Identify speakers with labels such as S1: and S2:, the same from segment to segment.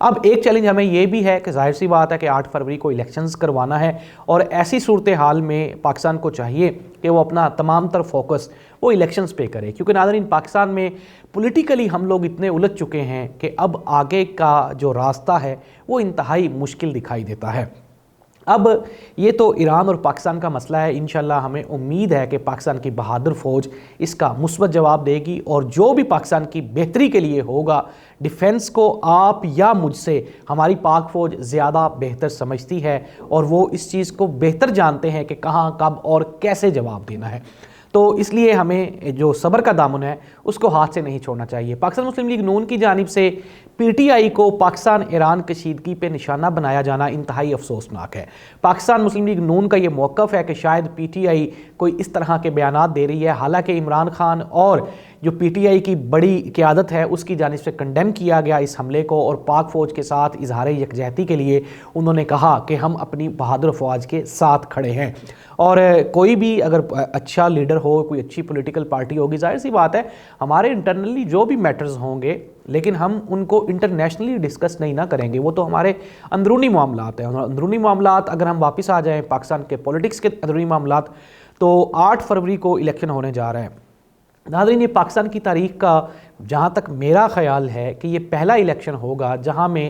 S1: اب ایک چیلنج ہمیں یہ بھی ہے کہ ظاہر سی بات ہے کہ 8 فروری کو الیکشنز کروانا ہے، اور ایسی صورتحال میں پاکستان کو چاہیے کہ وہ اپنا تمام تر فوکس وہ الیکشنز پہ کرے، کیونکہ ناظرین پاکستان میں پولیٹیکلی ہم لوگ اتنے الجھ چکے ہیں کہ اب آگے کا جو راستہ ہے وہ انتہائی مشکل دکھائی دیتا ہے۔ اب یہ تو ایران اور پاکستان کا مسئلہ ہے، انشاءاللہ ہمیں امید ہے کہ پاکستان کی بہادر فوج اس کا مثبت جواب دے گی، اور جو بھی پاکستان کی بہتری کے لیے ہوگا، ڈیفنس کو آپ یا مجھ سے ہماری پاک فوج زیادہ بہتر سمجھتی ہے، اور وہ اس چیز کو بہتر جانتے ہیں کہ کہاں کب اور کیسے جواب دینا ہے۔ تو اس لیے ہمیں جو صبر کا دامن ہے اس کو ہاتھ سے نہیں چھوڑنا چاہیے۔ پاکستان مسلم لیگ نون کی جانب سے پی ٹی آئی کو پاکستان ایران کشیدگی پہ نشانہ بنایا جانا انتہائی افسوسناک ہے۔ پاکستان مسلم لیگ نون کا یہ موقف ہے کہ شاید پی ٹی آئی کوئی اس طرح کے بیانات دے رہی ہے، حالانکہ عمران خان اور جو پی ٹی آئی کی بڑی قیادت ہے اس کی جانب سے کنڈیم کیا گیا اس حملے کو، اور پاک فوج کے ساتھ اظہار یکجہتی کے لیے انہوں نے کہا کہ ہم اپنی بہادر فوج کے ساتھ کھڑے ہیں۔ اور کوئی بھی اگر اچھا لیڈر ہو، کوئی اچھی پولیٹیکل پارٹی ہوگی، ظاہر سی بات ہے ہمارے انٹرنلی جو بھی میٹرز ہوں گے لیکن ہم ان کو انٹرنیشنلی ڈسکس نہیں نہ کریں گے، وہ تو ہمارے اندرونی معاملات ہیں۔ اندرونی معاملات اگر ہم واپس آ جائیں پاکستان کے پولیٹکس کے اندرونی معاملات، تو 8 فروری کو الیکشن ہونے جا رہا ہے۔ ناظرین یہ پاکستان کی تاریخ کا جہاں تک میرا خیال ہے کہ یہ پہلا الیکشن ہوگا جہاں میں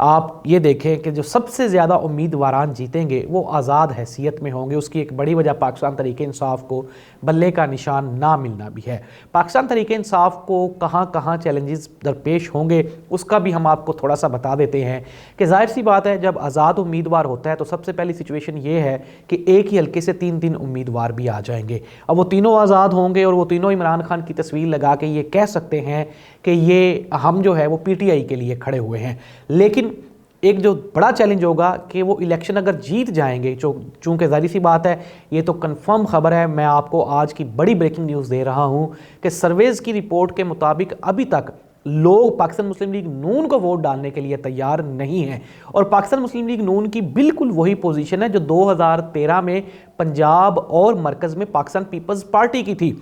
S1: آپ یہ دیکھیں کہ جو سب سے زیادہ امیدواران جیتیں گے وہ آزاد حیثیت میں ہوں گے۔ اس کی ایک بڑی وجہ پاکستان تحریک انصاف کو بلے کا نشان نہ ملنا بھی ہے۔ پاکستان تحریک انصاف کو کہاں کہاں چیلنجز درپیش ہوں گے اس کا بھی ہم آپ کو تھوڑا سا بتا دیتے ہیں کہ ظاہر سی بات ہے جب آزاد امیدوار ہوتا ہے تو سب سے پہلی سچویشن یہ ہے کہ ایک ہی حلقے سے 3 امیدوار بھی آ جائیں گے۔ اب وہ تینوں آزاد ہوں گے اور وہ تینوں عمران خان کی تصویر لگا کے یہ کہہ سکتے ہیں کہ یہ ہم جو ہے وہ پی ٹی آئی کے لیے کھڑے ہوئے ہیں۔ لیکن ایک جو بڑا چیلنج ہوگا کہ وہ الیکشن اگر جیت جائیں گے، چونکہ ظاہری سی بات ہے یہ تو کنفرم خبر ہے، میں آپ کو آج کی بڑی بریکنگ نیوز دے رہا ہوں کہ سرویز کی رپورٹ کے مطابق ابھی تک لوگ پاکستان مسلم لیگ نون کو ووٹ ڈالنے کے لیے تیار نہیں ہیں، اور پاکستان مسلم لیگ نون کی بالکل وہی پوزیشن ہے جو 2013 میں پنجاب اور مرکز میں پاکستان پیپلز پارٹی کی تھی۔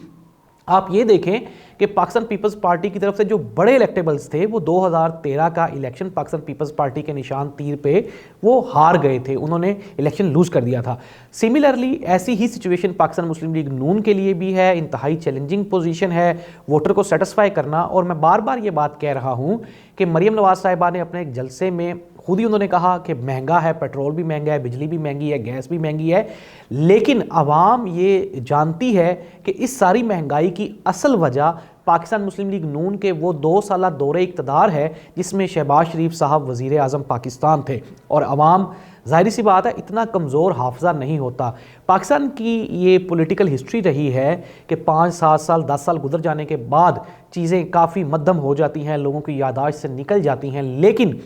S1: آپ یہ دیکھیں کہ پاکستان پیپلز پارٹی کی طرف سے جو بڑے الیکٹیبلز تھے وہ 2013 کا الیکشن پاکستان پیپلز پارٹی کے نشان تیر پہ وہ ہار گئے تھے، انہوں نے الیکشن لوز کر دیا تھا۔ سملرلی ایسی ہی سچویشن پاکستان مسلم لیگ نون کے لیے بھی ہے، انتہائی چیلنجنگ پوزیشن ہے ووٹر کو سیٹسفائی کرنا۔ اور میں بار بار یہ بات کہہ رہا ہوں کہ مریم نواز صاحبہ نے اپنے ایک جلسے میں خود ہی انہوں نے کہا کہ مہنگا ہے، پیٹرول بھی مہنگا ہے، بجلی بھی مہنگی ہے، گیس بھی مہنگی ہے، لیکن عوام یہ جانتی ہے کہ اس ساری مہنگائی کی اصل وجہ پاکستان مسلم لیگ نون کے وہ 2 سالہ دور اقتدار ہے جس میں شہباز شریف صاحب وزیر اعظم پاکستان تھے، اور عوام ظاہری سی بات ہے اتنا کمزور حافظہ نہیں ہوتا۔ پاکستان کی یہ پولیٹیکل ہسٹری رہی ہے کہ 5 7 سال 10 سال گزر جانے کے بعد چیزیں کافی مدھم ہو جاتی ہیں، لوگوں کی یادداشت سے نکل جاتی ہیں، لیکن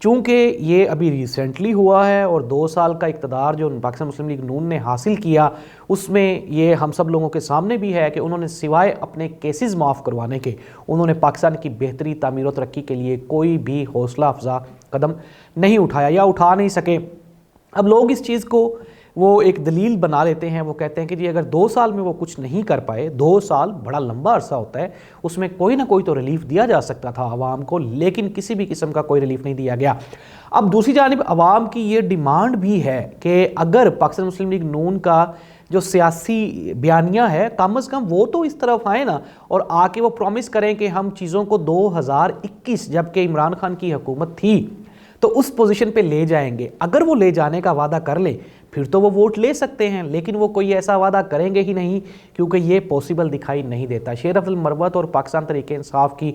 S1: چونکہ یہ ابھی ریسنٹلی ہوا ہے اور 2 سال کا اقتدار جو پاکستان مسلم لیگ نون نے حاصل کیا اس میں یہ ہم سب لوگوں کے سامنے بھی ہے کہ انہوں نے سوائے اپنے کیسز معاف کروانے کے انہوں نے پاکستان کی بہتری، تعمیر و ترقی کے لیے کوئی بھی حوصلہ افزا قدم نہیں اٹھایا یا اٹھا نہیں سکے۔ اب لوگ اس چیز کو وہ ایک دلیل بنا لیتے ہیں، وہ کہتے ہیں کہ جی اگر 2 سال میں وہ کچھ نہیں کر پائے، 2 سال بڑا لمبا عرصہ ہوتا ہے، اس میں کوئی نہ کوئی تو ریلیف دیا جا سکتا تھا عوام کو، لیکن کسی بھی قسم کا کوئی ریلیف نہیں دیا گیا۔ اب دوسری جانب عوام کی یہ ڈیمانڈ بھی ہے کہ اگر پاکستان مسلم لیگ نون کا جو سیاسی بیانیہ ہے کم از کم وہ تو اس طرف آئے نا اور آ کے وہ پرومس کریں کہ ہم چیزوں کو 2021 جبکہ عمران خان کی حکومت تھی تو اس پوزیشن پہ لے جائیں گے۔ اگر وہ لے جانے کا وعدہ کر لیں پھر تو وہ ووٹ لے سکتے ہیں، لیکن وہ کوئی ایسا وعدہ کریں گے ہی نہیں کیونکہ یہ پاسبل دکھائی نہیں دیتا۔ شیر افضل مروت اور پاکستان تحریک انصاف کی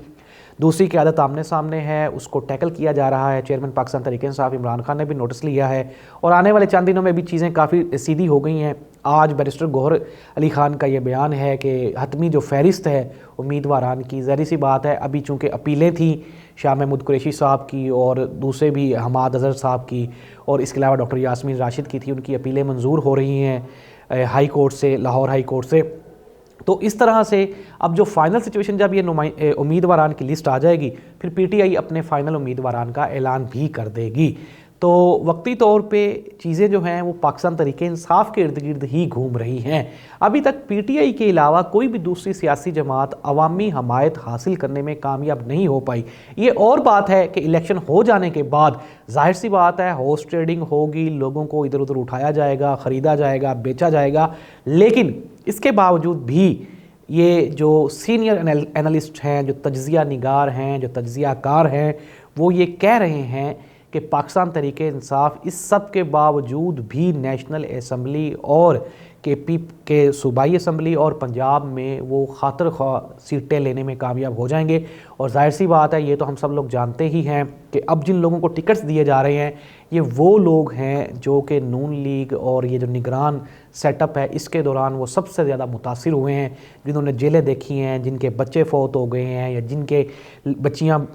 S1: دوسری قیادت آمنے سامنے ہے، اس کو ٹیکل کیا جا رہا ہے۔ چیئرمین پاکستان تحریک انصاف عمران خان نے بھی نوٹس لیا ہے اور آنے والے چند دنوں میں بھی چیزیں کافی سیدھی ہو گئی ہیں۔ آج بیرسٹر گوہر علی خان کا یہ بیان ہے کہ حتمی جو فہرست ہے امیدواران کی، ظاہری سی بات ہے ابھی چونکہ اپیلیں تھیں شاہ محمود قریشی صاحب کی اور دوسرے بھی حماد اظہر صاحب کی اور اس کے علاوہ ڈاکٹر یاسمین راشد کی تھی، ان کی اپیلیں منظور ہو رہی ہیں ہائی کورٹ سے، لاہور ہائی کورٹ سے۔ تو اس طرح سے اب جو فائنل سچویشن جب یہ امیدواران کی لسٹ آ جائے گی پھر پی ٹی آئی اپنے فائنل امیدواران کا اعلان بھی کر دے گی۔ تو وقتی طور پہ چیزیں جو ہیں وہ پاکستان تحریک انصاف کے ارد گرد ہی گھوم رہی ہیں۔ ابھی تک پی ٹی آئی کے علاوہ کوئی بھی دوسری سیاسی جماعت عوامی حمایت حاصل کرنے میں کامیاب نہیں ہو پائی۔ یہ اور بات ہے کہ الیکشن ہو جانے کے بعد ظاہر سی بات ہے ہارس ٹریڈنگ ہوگی، لوگوں کو ادھر ادھر اٹھایا جائے گا، خریدا جائے گا، بیچا جائے گا، لیکن اس کے باوجود بھی یہ جو سینئر اینالسٹ ہیں، جو تجزیہ نگار ہیں، جو تجزیہ کار ہیں، وہ یہ کہہ رہے ہیں کہ پاکستان تحریک انصاف اس سب کے باوجود بھی نیشنل اسمبلی اور کے صوبائی اسمبلی اور پنجاب میں وہ خاطر خواہ سیٹیں لینے میں کامیاب ہو جائیں گے۔ اور ظاہر سی بات ہے، یہ تو ہم سب لوگ جانتے ہی ہیں کہ اب جن لوگوں کو ٹکٹس دیے جا رہے ہیں یہ وہ لوگ ہیں جو کہ نون لیگ اور یہ جو نگران سیٹ اپ ہے اس کے دوران وہ سب سے زیادہ متاثر ہوئے ہیں، جنہوں نے جیلیں دیکھی ہیں، جن کے بچے فوت ہو گئے ہیں یا جن کے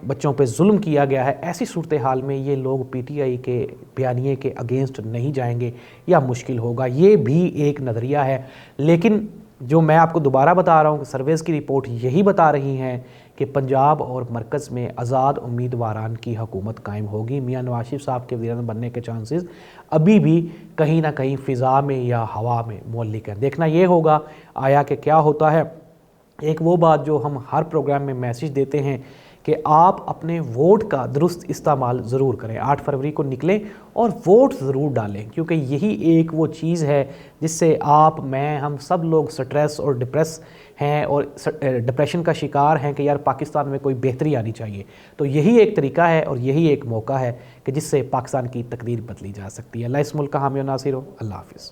S1: بچوں پہ ظلم کیا گیا ہے۔ ایسی صورتحال میں یہ لوگ پی ٹی آئی کے بیانیے کے اگینسٹ نہیں جائیں گے یا مشکل ہوگا، یہ بھی ایک نظریہ ہے۔ لیکن جو میں آپ کو دوبارہ بتا رہا ہوں کہ سرویز کی رپورٹ یہی بتا رہی ہیں کہ پنجاب اور مرکز میں آزاد امیدواران کی حکومت قائم ہوگی۔ میاں نواز شریف صاحب کے وزیر بننے کے چانسز ابھی بھی کہیں نہ کہیں فضا میں یا ہوا میں معلق ہیں۔ دیکھنا یہ ہوگا آیا کہ کیا ہوتا ہے۔ ایک وہ بات جو ہم ہر پروگرام میں میسیج دیتے ہیں کہ آپ اپنے ووٹ کا درست استعمال ضرور کریں، 8 فروری کو نکلیں اور ووٹ ضرور ڈالیں، کیونکہ یہی ایک وہ چیز ہے جس سے آپ، میں، ہم سب لوگ سٹریس اور ڈپریس ہیں اور ڈپریشن کا شکار ہیں کہ یار پاکستان میں کوئی بہتری آنی چاہیے۔ تو یہی ایک طریقہ ہے اور یہی ایک موقع ہے کہ جس سے پاکستان کی تقدیر بدلی جا سکتی ہے۔ اللہ اس ملک کا حامی و ناصر ہو۔ اللہ حافظ۔